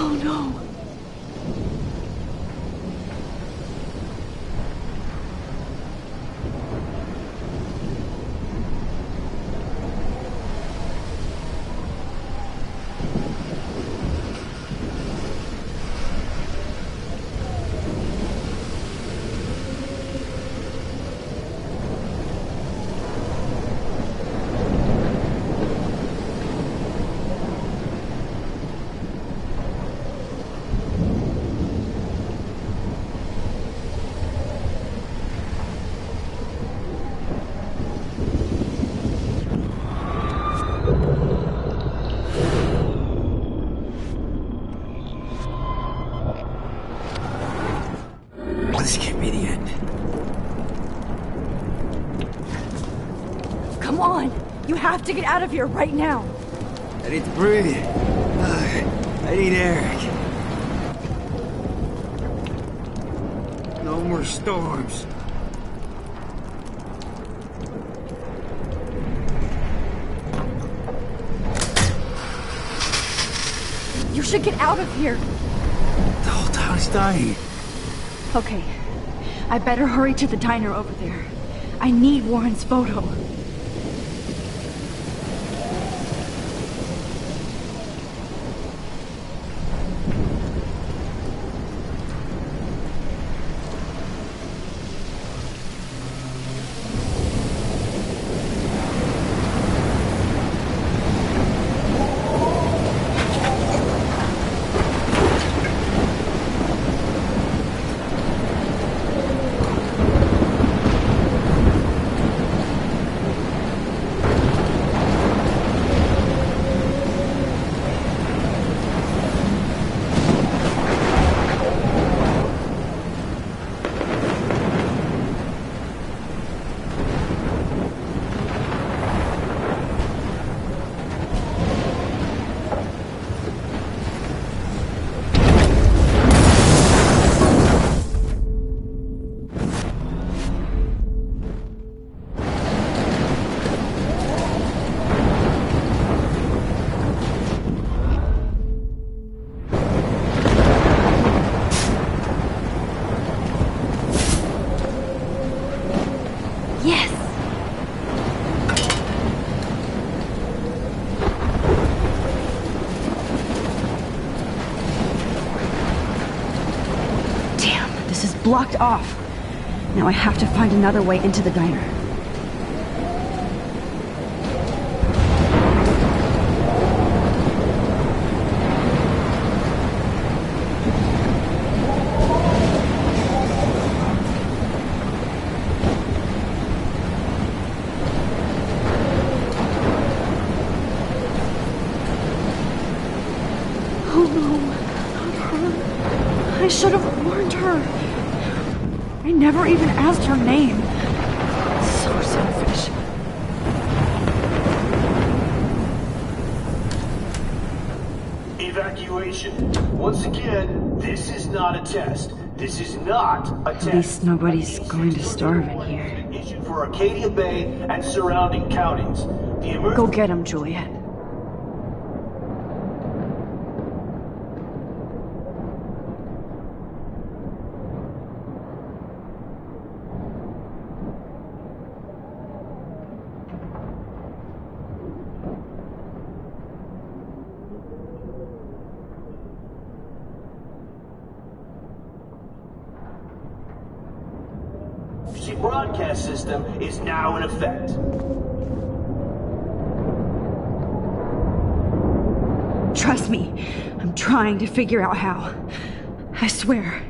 Oh no. This can't be the end. Come on! You have to get out of here right now! I need to breathe. I need air. No more storms. You should get out of here! The whole town is dying. Okay, I better hurry to the diner over there. I need Warren's photo. Yes! Damn, this is blocked off. Now I have to find another way into the diner. Oh no, not her. I should have warned her. I never even asked her name. So selfish. Evacuation. Once again, this is not a test. This is not a test. At least nobody's going to starve in here. Issued for Arcadia Bay and surrounding counties. Go get him, Juliet. The broadcast system is now in effect. Trust me, I'm trying to figure out how. I swear.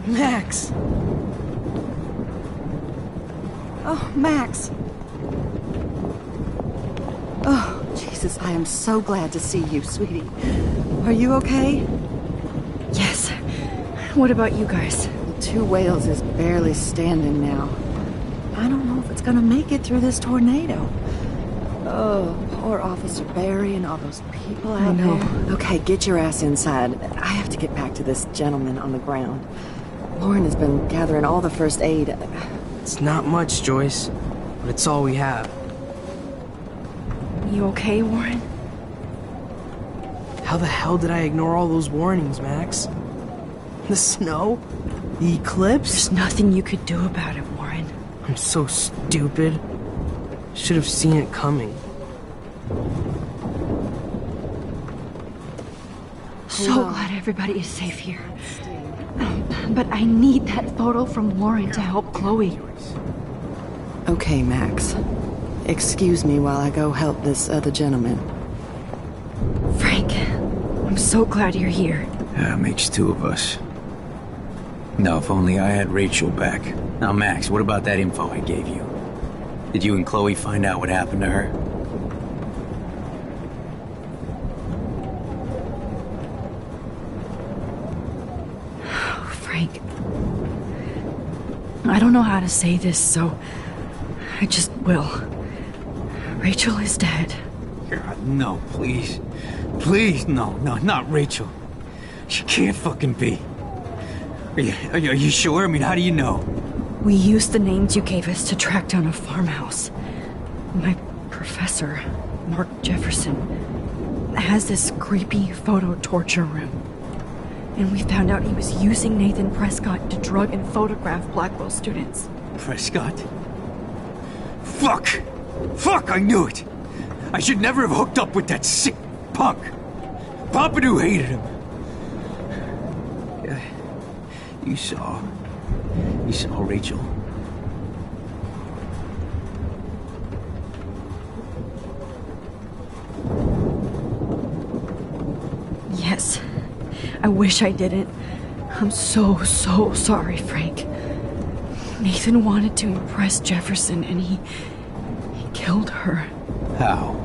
Max! Oh, Max! Oh, Jesus, I am so glad to see you, sweetie. Are you okay? Yes. What about you guys? The Two Whales is barely standing now. I don't know if it's gonna make it through this tornado. Oh, Poor Officer Barry and all those people out there. Okay, get your ass inside. I have to get back to this gentleman on the ground. Lauren has been gathering all the first aid. It's not much, Joyce, but it's all we have. You okay, Warren? How the hell did I ignore all those warnings, Max? The snow? The eclipse? There's nothing you could do about it, Warren. I'm so stupid. Should have seen it coming. So glad everybody is safe here. But I need that photo from Lauren to help Chloe. Okay, Max. Excuse me while I go help this other gentleman. Frank, I'm so glad you're here. Yeah, makes two of us. Now, if only I had Rachel back. Now, Max, what about that info I gave you? Did you and Chloe find out what happened to her? Oh, Frank. I don't know how to say this, so I just will. Rachel is dead. God, no, please. Please, no, not Rachel. She can't fucking be. Are you sure? I mean, how do you know? We used the names you gave us to track down a farmhouse. My professor, Mark Jefferson, has this creepy photo torture room. And we found out he was using Nathan Prescott to drug and photograph Blackwell students. Prescott? Fuck! Fuck, I knew it! I should never have hooked up with that sick punk! Pompidou hated him! Yeah, you saw Rachel. Yes. I wish I didn't. I'm so sorry, Frank. Nathan wanted to impress Jefferson and he killed her. How?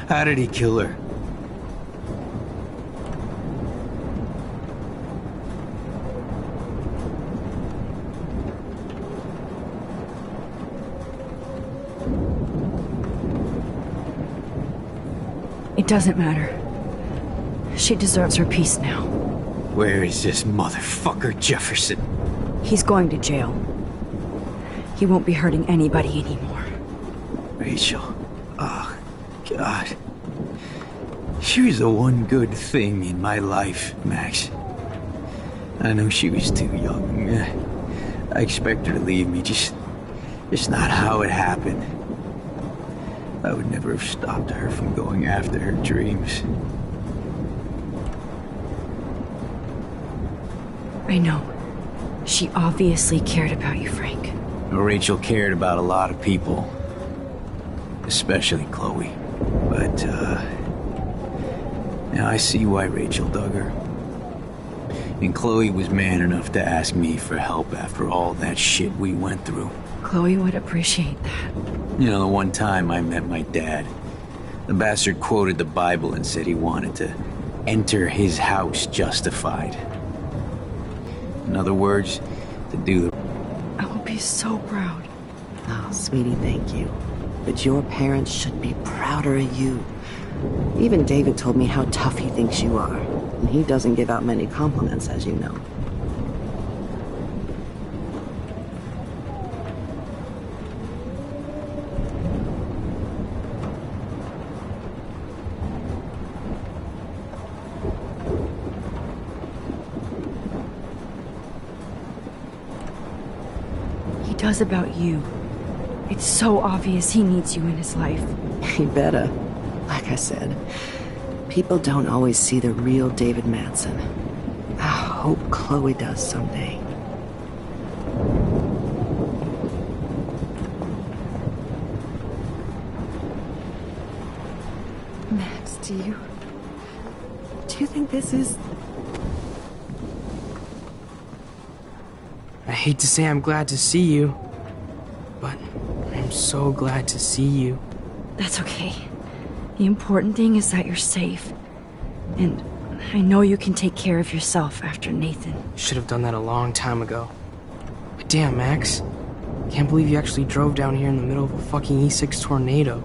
How did he kill her? It doesn't matter. She deserves her peace now. Where is this motherfucker Jefferson? He's going to jail. He won't be hurting anybody anymore. Rachel. Oh, God. She was the one good thing in my life, Max. I know she was too young. I expect her to leave me, just not how it happened. I would never have stopped her from going after her dreams. I know. She obviously cared about you, Frank. Rachel cared about a lot of people. Especially Chloe. But, now I see why Rachel dug her. And Chloe was man enough to ask me for help after all that shit we went through. Chloe would appreciate that. You know, the one time I met my dad, the bastard quoted the Bible and said he wanted to enter his house justified. In other words, to do the... I will be so proud. Oh, sweetie, thank you. But your parents should be prouder of you. Even David told me how tough he thinks you are. And he doesn't give out many compliments, as you know. He does about you. It's so obvious he needs you in his life. He better. Like I said, people don't always see the real David Madsen. I hope Chloe does someday. Max, do you think this is... I hate to say I'm glad to see you, but I'm so glad to see you. That's okay. The important thing is that you're safe. And I know you can take care of yourself after Nathan. Should have done that a long time ago. But damn, Max. Can't believe you actually drove down here in the middle of a fucking E6 tornado.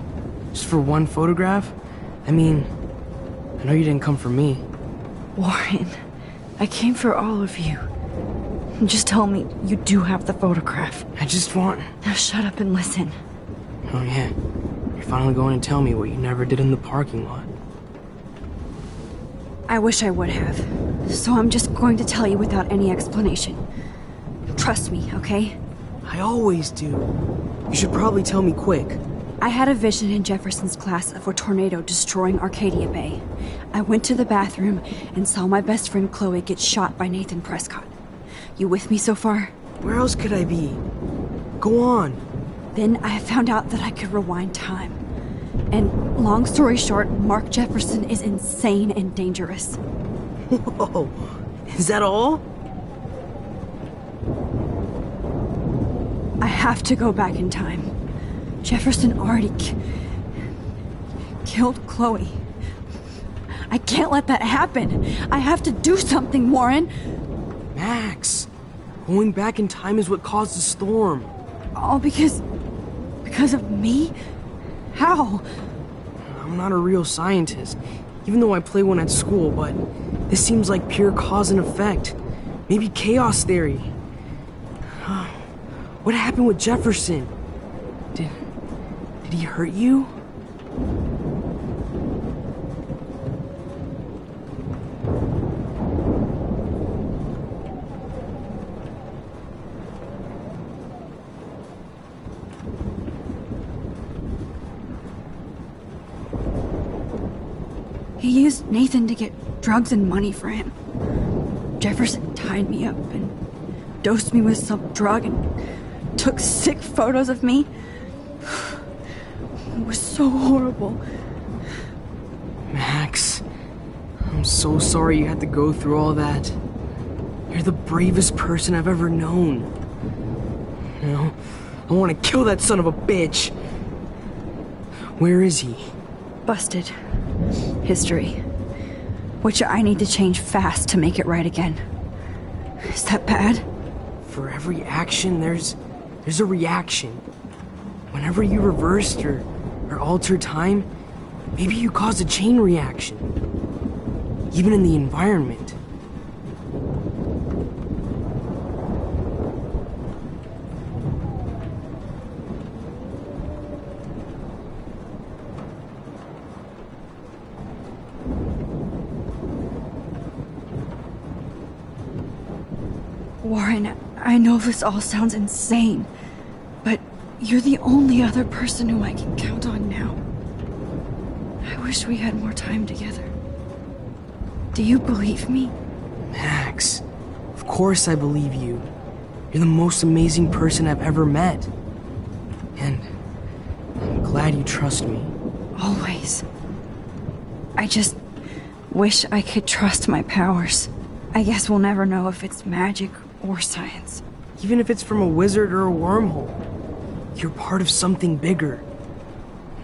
Just for one photograph? I mean, I know you didn't come for me. Warren, I came for all of you. Just tell me you do have the photograph. I just want... Now shut up and listen. Oh yeah, you're finally going to tell me what you never did in the parking lot. I wish I would have. So I'm just going to tell you without any explanation. Trust me, okay? I always do. You should probably tell me quick. I had a vision in Jefferson's class of a tornado destroying Arcadia Bay. I went to the bathroom and saw my best friend Chloe get shot by Nathan Prescott. You with me so far? Where else could I be? Go on. Then I found out that I could rewind time. And long story short, Mark Jefferson is insane and dangerous. Whoa, is that all? I have to go back in time. Jefferson already killed Chloe. I can't let that happen. I have to do something, Warren. Max, going back in time is what caused the storm. All because of me? How? I'm not a real scientist, even though I play one at school, but this seems like pure cause and effect. Maybe chaos theory. What happened with Jefferson? Did he hurt you? He used Nathan to get drugs and money for him. Jefferson tied me up and dosed me with some drug and took sick photos of me. It was so horrible. Max, I'm so sorry you had to go through all that. You're the bravest person I've ever known. You know, I want to kill that son of a bitch. Where is he? Busted. History. Which I need to change fast to make it right again. Is that bad? For every action, there's a reaction. Whenever you reversed or altered time, maybe you caused a chain reaction. Even in the environment. Warren, I know this all sounds insane, but you're the only other person who I can count on now. I wish we had more time together. Do you believe me? Max, of course I believe you. You're the most amazing person I've ever met. And I'm glad you trust me. Always. I just wish I could trust my powers. I guess we'll never know if it's magic or science. Even if it's from a wizard or a wormhole, you're part of something bigger.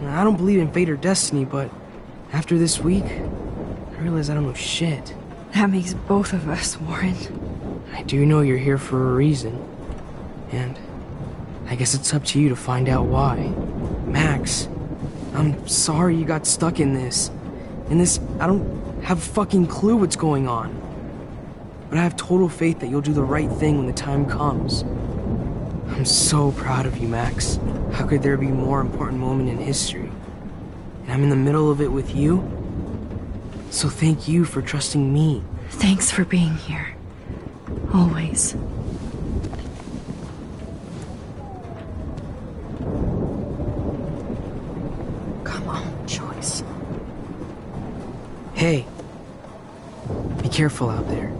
I don't believe in fate or destiny, but after this week, I realize I don't know shit. That makes both of us, Warren. I do know you're here for a reason. And I guess it's up to you to find out why. Max, I'm sorry you got stuck in this. I don't have a fucking clue what's going on. But I have total faith that you'll do the right thing when the time comes. I'm so proud of you, Max. How could there be a more important moment in history? And I'm in the middle of it with you. So thank you for trusting me. Thanks for being here. Always. Come on, Joyce. Hey, be careful out there.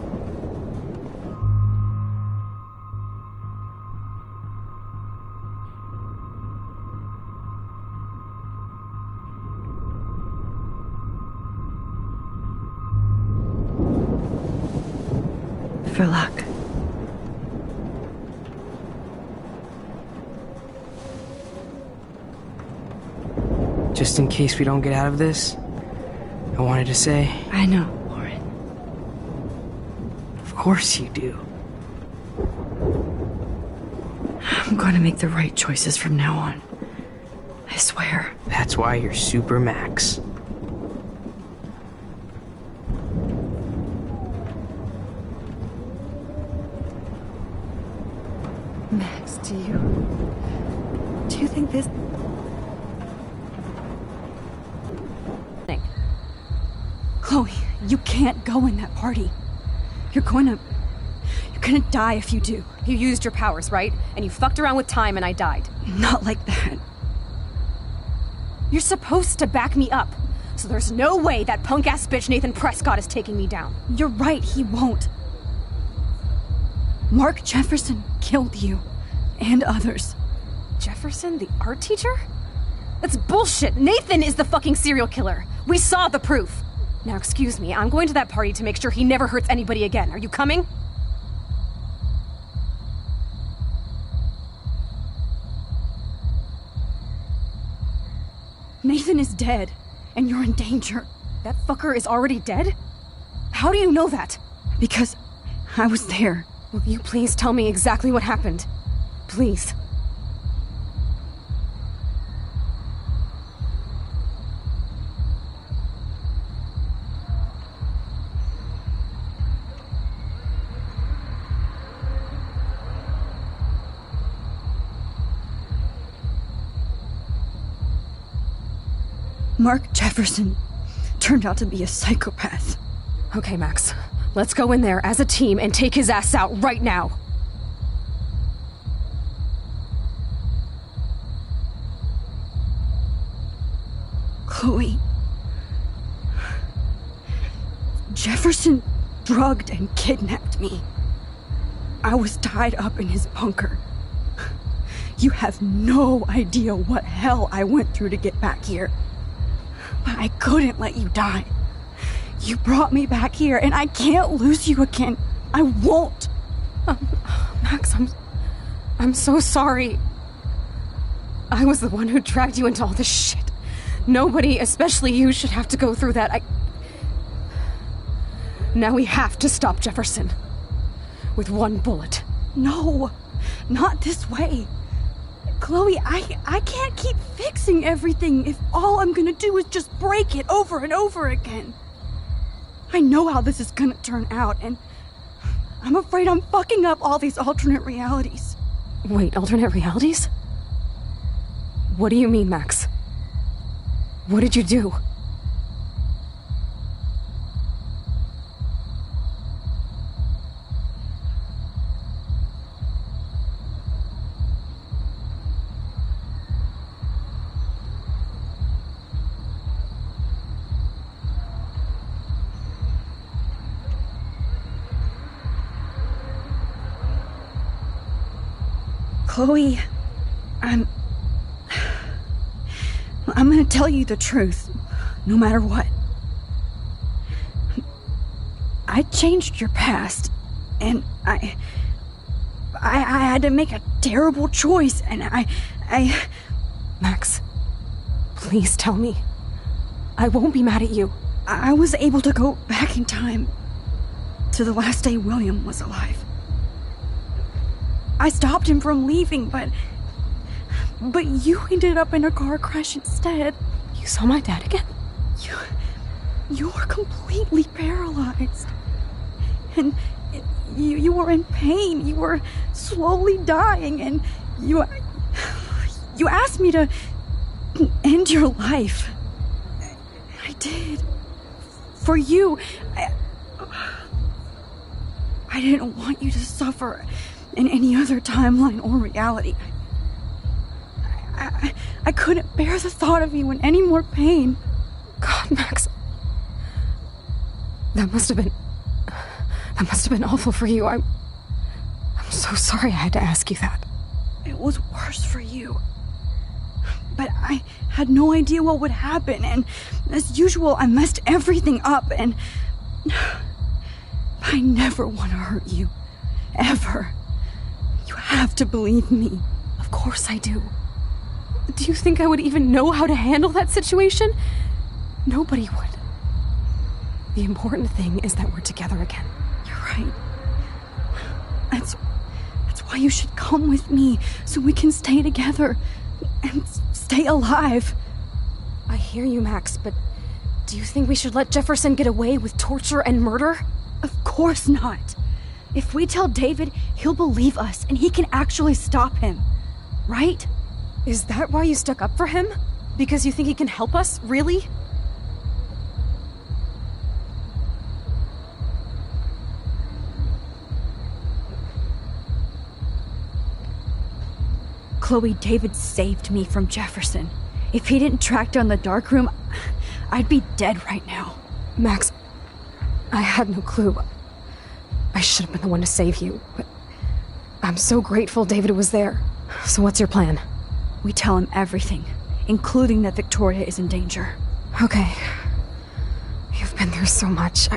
For luck. Just in case we don't get out of this, I wanted to say... I know, Warren. Of course you do. I'm going to make the right choices from now on. I swear. That's why you're Super Max. Max, do you think this... Chloe, you can't go in that party. You're gonna die if you do. You used your powers, right? And you fucked around with time and I died. Not like that. You're supposed to back me up. So there's no way that punk-ass bitch Nathan Prescott is taking me down. You're right, he won't. Mark Jefferson killed you. And others. Jefferson, the art teacher? That's bullshit! Nathan is the fucking serial killer! We saw the proof! Now excuse me, I'm going to that party to make sure he never hurts anybody again. Are you coming? Nathan is dead, and you're in danger. That fucker is already dead? How do you know that? Because I was there. Will you please tell me exactly what happened? Please. Mark Jefferson turned out to be a psychopath. Okay, Max. Let's go in there as a team and take his ass out right now. Chloe. Jefferson drugged and kidnapped me. I was tied up in his bunker. You have no idea what hell I went through to get back here. But I couldn't let you die. You brought me back here, and I can't lose you again. I won't. Max, I'm so sorry. I was the one who dragged you into all this shit. Nobody, especially you, should have to go through that. Now we have to stop Jefferson. With one bullet. No, not this way. Chloe, I can't keep fixing everything if all I'm gonna do is just break it over and over again. I know how this is gonna turn out, and I'm afraid I'm fucking up all these alternate realities. Wait, alternate realities? What do you mean, Max? What did you do? Chloe, I'm gonna tell you the truth, no matter what. I changed your past, and I had to make a terrible choice, and I... Max, please tell me. I won't be mad at you. I was able to go back in time to the last day William was alive. I stopped him from leaving, but you ended up in a car crash instead. You saw my dad again? You were completely paralyzed. And you were in pain. You were slowly dying, and you asked me to end your life. I did. For you. I didn't want you to suffer in any other timeline or reality. I couldn't bear the thought of you in any more pain. God, Max. That must have been awful for you. I'm so sorry I had to ask you that. It was worse for you. But I had no idea what would happen, and as usual, I messed everything up, and I never want to hurt you. Ever. You have to believe me. Of course I do. Do you think I would even know how to handle that situation? Nobody would. The important thing is that we're together again. You're right. That's why you should come with me, so we can stay together and stay alive. I hear you, Max, but do you think we should let Jefferson get away with torture and murder? Of course not. If we tell David, he'll believe us and he can actually stop him. Right? Is that why you stuck up for him? Because you think he can help us? Really? Chloe, David saved me from Jefferson. If he didn't track down the darkroom, I'd be dead right now. Max, I had no clue. I should have been the one to save you, but I'm so grateful David was there. So what's your plan? We tell him everything, including that Victoria is in danger. Okay. You've been through so much.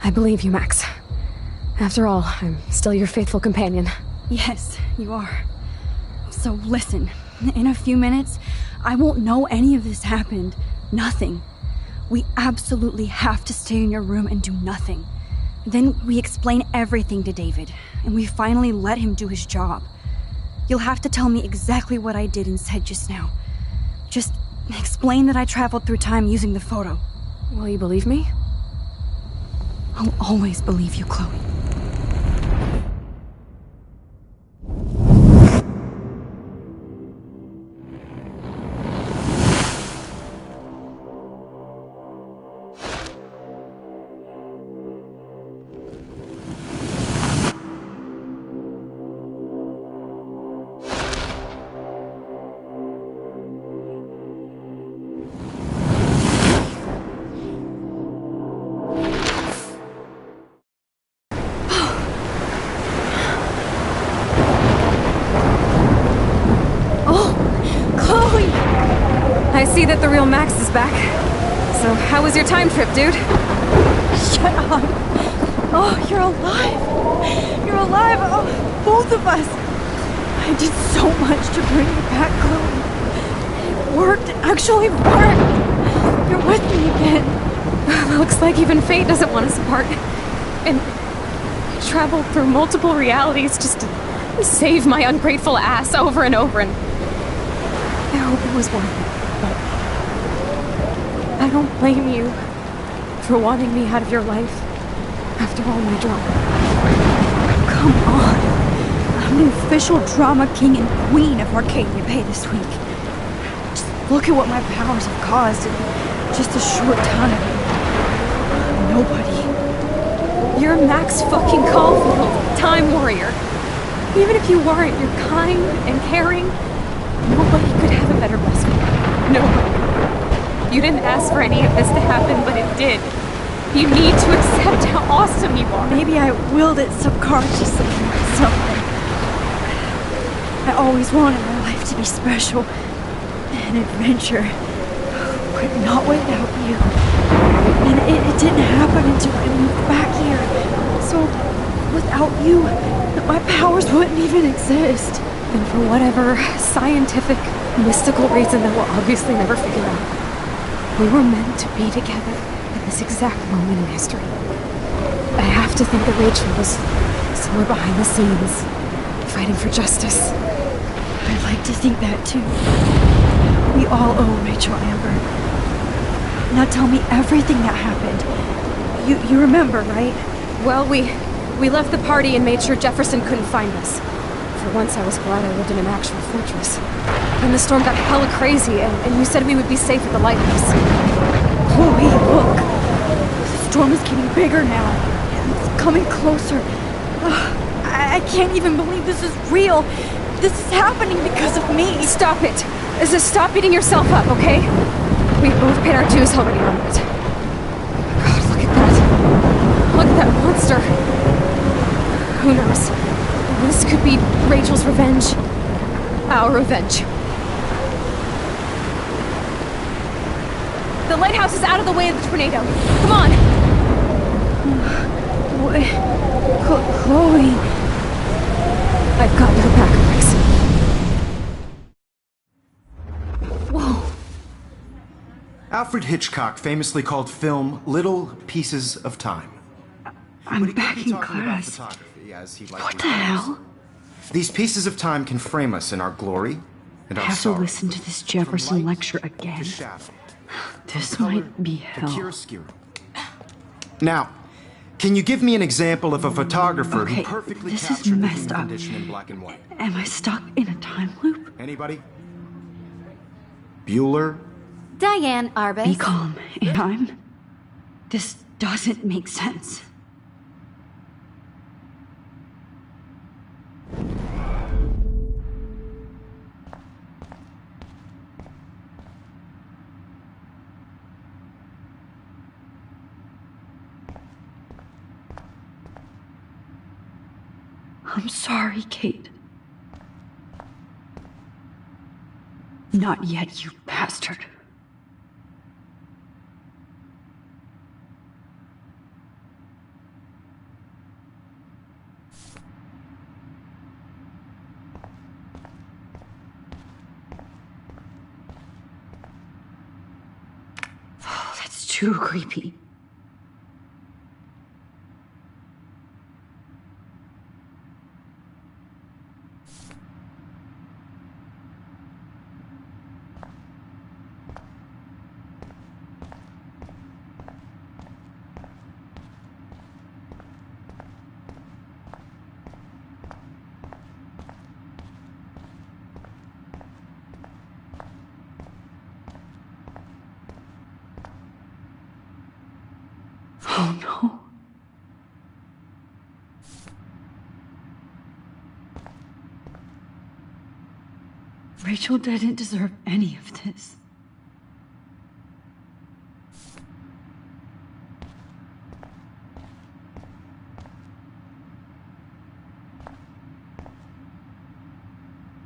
I believe you, Max. After all, I'm still your faithful companion. Yes, you are. So listen, in a few minutes, I won't know any of this happened. Nothing. We absolutely have to stay in your room and do nothing. Then we explain everything to David, and we finally let him do his job. You'll have to tell me exactly what I did and said just now. Just explain that I traveled through time using the photo. Will you believe me? I'll always believe you, Chloe. I see that the real Max is back. So, how was your time trip, dude? Shut up! Oh, you're alive! You're alive! Oh, both of us! I did so much to bring you back, Chloe. It worked. It actually worked! You're with me again. Looks like even fate doesn't want us apart. And I traveled through multiple realities just to save my ungrateful ass over and over, and I hope it was worth it. But I don't blame you for wanting me out of your life after all my drama. Come on. I'm the official drama king and queen of Arcadia Bay this week. Just look at what my powers have caused in just a short time. Nobody. You're Max fucking Caulfield, Time Warrior. Even if you weren't, you're kind and caring. Nobody could have a better best friend. Nobody. You didn't ask for any of this to happen, but it did. You need to accept how awesome you are. Maybe I willed it subconsciously to myself. I always wanted my life to be special. An adventure. But not without you. And it didn't happen until I moved back here. So, without you, my powers wouldn't even exist. And for whatever scientific, mystical reason that we'll obviously never figure out, we were meant to be together at this exact moment in history. I have to think that Rachel was somewhere behind the scenes, fighting for justice. I'd like to think that too. We all owe Rachel Amber. Now tell me everything that happened. You remember, right? Well, we left the party and made sure Jefferson couldn't find us. For once, I was glad I lived in an actual fortress. Then the storm got hella crazy, and you said we would be safe at the lighthouse. Chloe, look! The storm is getting bigger now. It's coming closer. I can't even believe this is real. This is happening because of me. Stop it! Stop beating yourself up, okay? We both paid our dues already on it. God, look at that. Look at that monster. Who knows? This could be Rachel's revenge. Our revenge. The lighthouse is out of the way of the tornado. Come on! Chloe... I've got your back, Max. Whoa. Alfred Hitchcock famously called film little pieces of time. I'm back in class. What the hell? These pieces of time can frame us in our glory And I I'm have to sorry. listen to this From Jefferson light lecture to again. shadow. This From color might be to hell. chiaroscuro. Now, can you give me an example of a photographer Okay, who perfectly this is captured the messed human up. condition in black and white? Am I stuck in a time loop? Anybody? Bueller? Diane Be Arbus. calm. In time? This doesn't make sense. I'm sorry, Kate. Not yet, you bastard. Oh, that's too creepy. Oh no. Rachel didn't deserve any of this.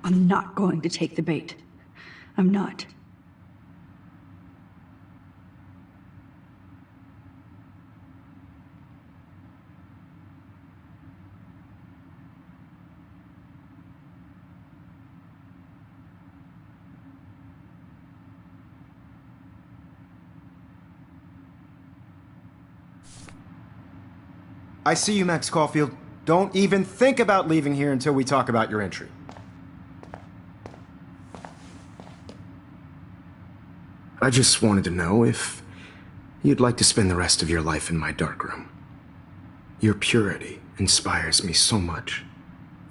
I'm not going to take the bait. I'm not. I see you, Max Caulfield. Don't even think about leaving here until we talk about your entry. I just wanted to know if you'd like to spend the rest of your life in my darkroom. Your purity inspires me so much,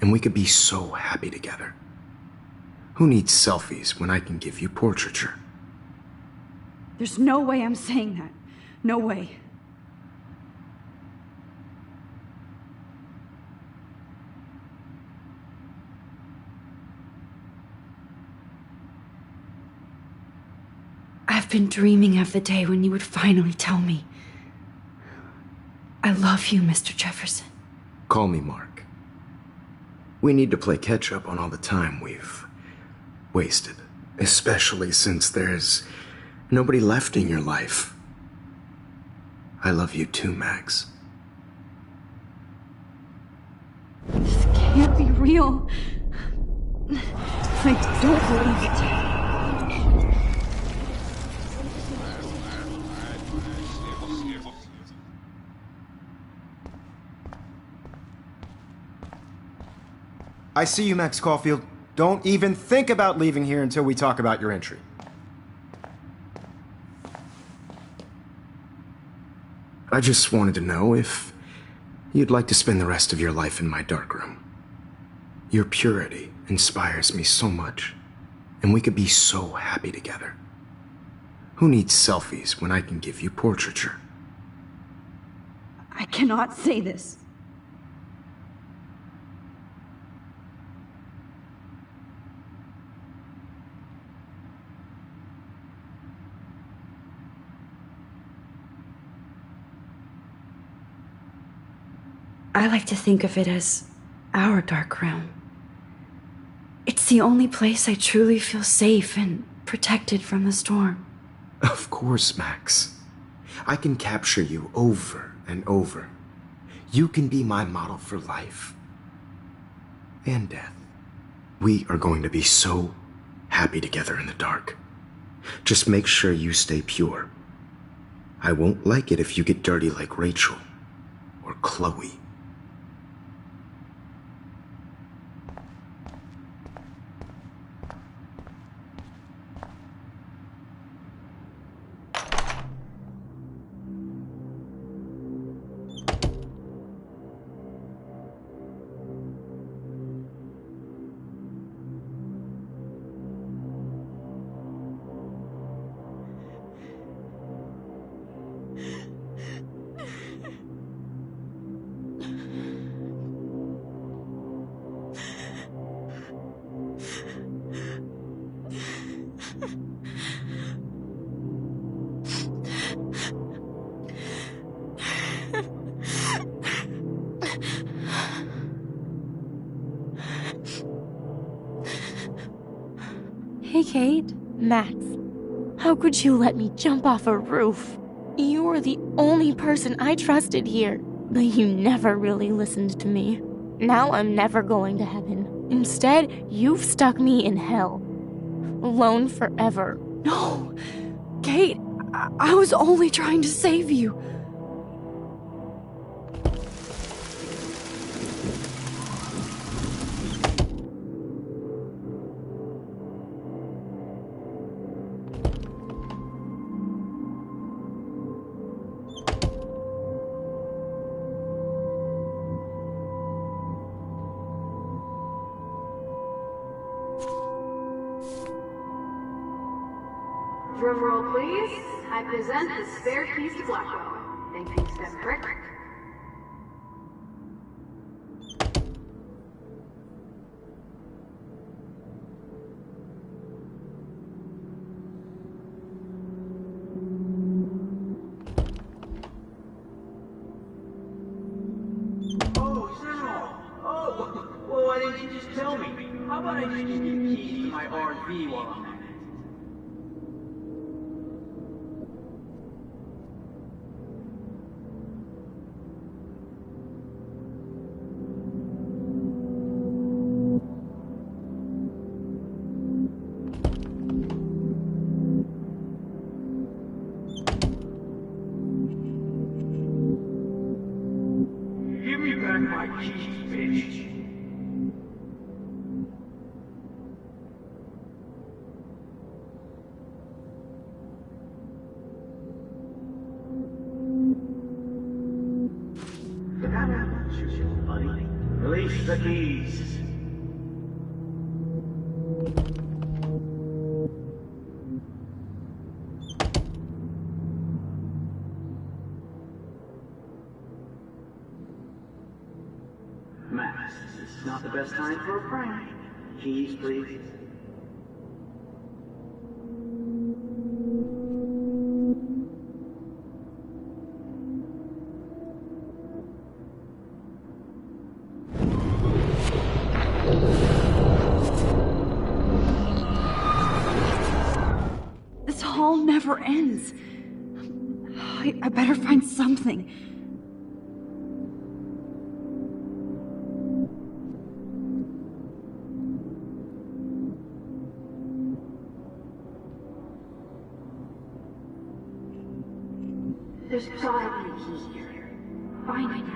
and we could be so happy together. Who needs selfies when I can give you portraiture? There's no way I'm saying that. No way. I've been dreaming of the day when you would finally tell me. I love you, Mr. Jefferson. Call me Mark. We need to play catch up on all the time we've wasted, especially since there's nobody left in your life. I love you too, Max. This can't be real. I don't believe it. I see you, Max Caulfield. Don't even think about leaving here until we talk about your entry. I just wanted to know if you'd like to spend the rest of your life in my darkroom. Your purity inspires me so much, and we could be so happy together. Who needs selfies when I can give you portraiture? I cannot say this. I like to think of it as our dark room. It's the only place I truly feel safe and protected from the storm. Of course, Max. I can capture you over and over. You can be my model for life and death. We are going to be so happy together in the dark. Just make sure you stay pure. I won't like it if you get dirty like Rachel or Chloe. Kate? Max, how could you let me jump off a roof? You were the only person I trusted here, but you never really listened to me. Now I'm never going to heaven. Instead, you've stuck me in hell. Alone forever. No! Kate, I was only trying to save you. Drumroll, please. I present the spare keys to Blackwell. Thank you, Step Crick. Oh, General! Oh, well, why didn't you just tell me? How about I just give you keys to my RV while I'm at it? Give me back my keys, bitch. Get out of here, buddy. Release the keys. Max, this is not the best time for a prank. Keys, please. This hall never ends. I better find something. There's gotta be a key here. Find it, Max.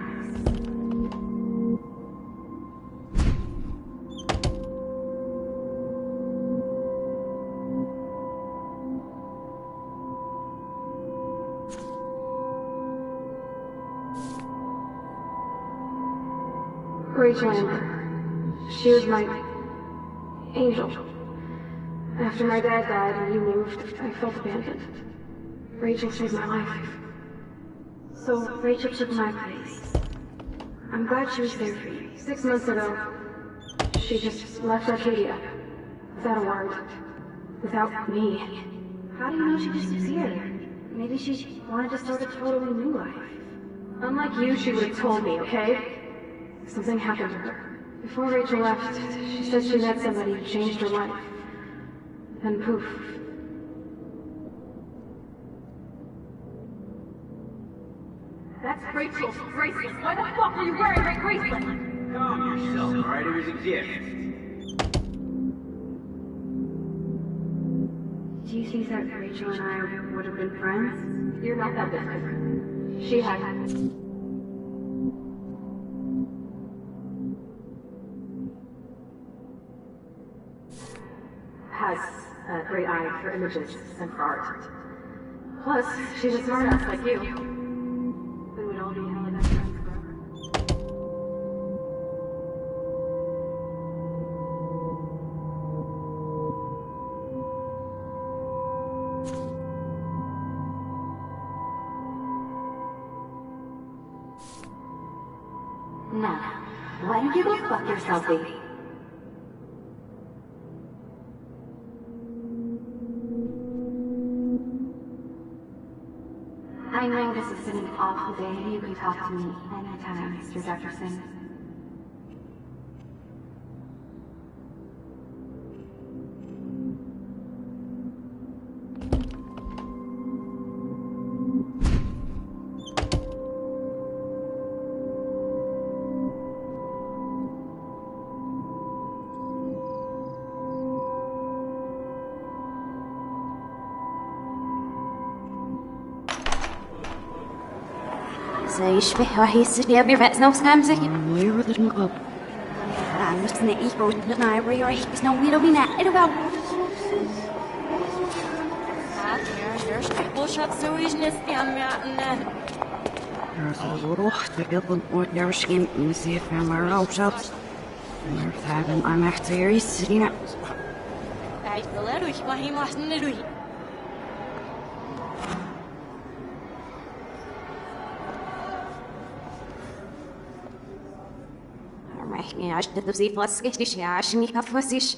Rachel Amber. She was my angel. After my dad died and you moved, I felt abandoned. Rachel saved my life. So Rachel took my place. I'm glad she was there for you. 6 months ago, she just left Arcadia. Without a word. Without me. How do you know she disappeared? Maybe she wanted to start a totally new life. Unlike you, she would have told me, okay? Something happened to her. Before Rachel left, she said she met somebody who changed her life. Then poof. That's Rachel's bracelet. Why the fuck are you wearing my bracelet? Calm yourself, alright? It was a gift. Do you think that Rachel and I would have been friends? You're not that different. She had... has a great eye for images and for art. Plus, she's a smartass like you. We would all be hella best friends forever. Now, why don't you go fuck yourself, baby? I know this has been an awful day. You can talk to me anytime, Mr. Jefferson. ich weiß, wer wir jetzt noch haben sich. Where are the up? I'm just in the eco, and I really is no way to be not. It'll go. There's bullshit, so is this damn mountain. There's a little still what their skin and see if I'm out up. There's having I'm actually sitting up. I feel that we mustn't do it. Ja, ich hätte sie fast richtig, ja, ich nicht auf was ich.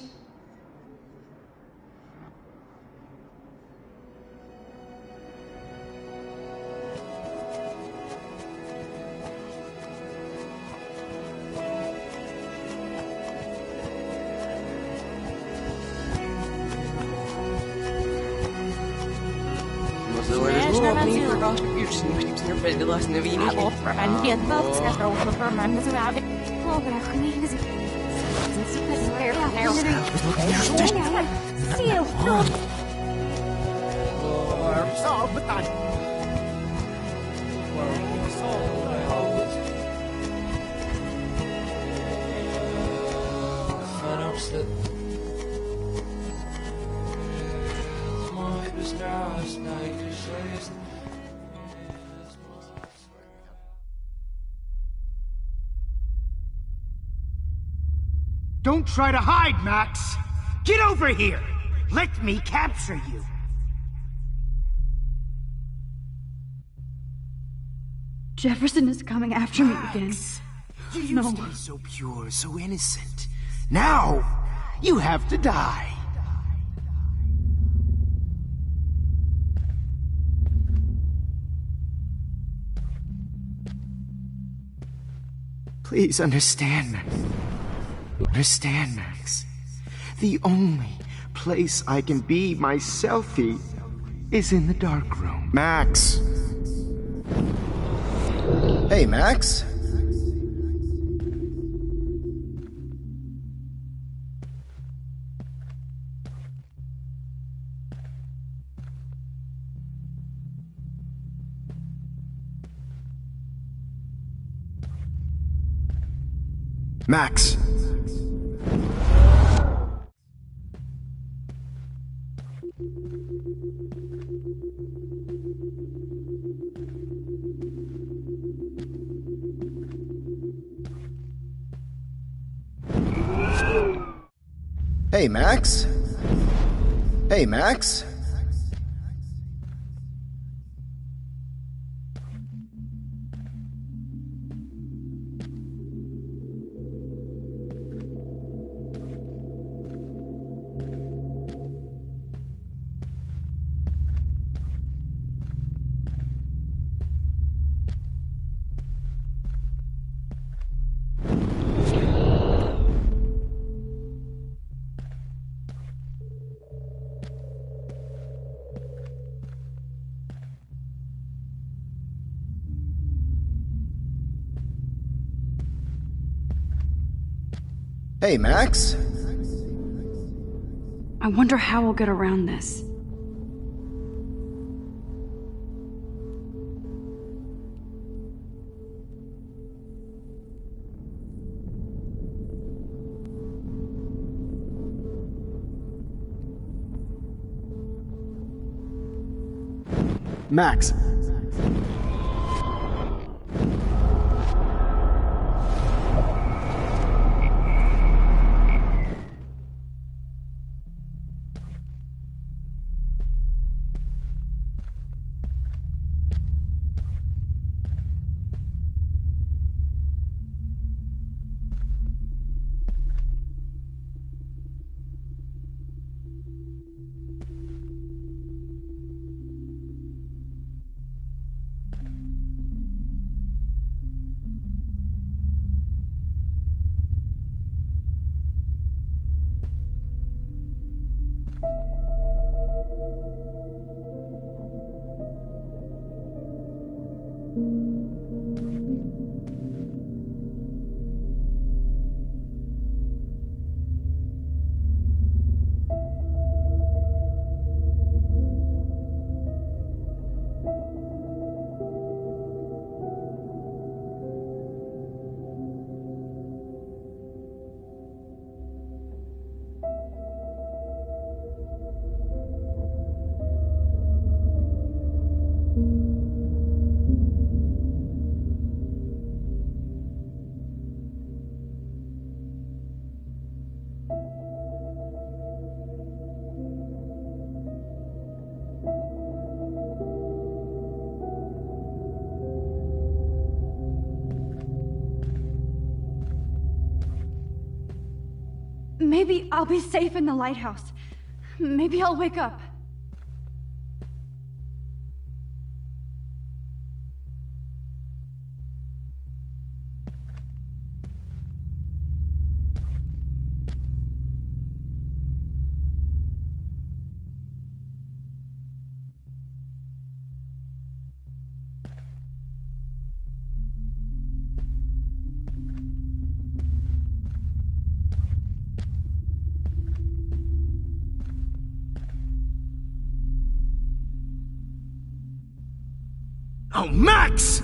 Don't try to hide, Max! Get over here! Let me capture you! Jefferson is coming after me again. You used to be so pure, so innocent. Now, you have to die. Please understand, Max. Understand, Max. The only place I can be myself is in the dark room. Max! Hey, Max? Max! Hey, Max? Hey, Max? Hey, Max? I wonder how we'll get around this. Max! Maybe I'll be safe in the lighthouse. Maybe I'll wake up. Oh, Max!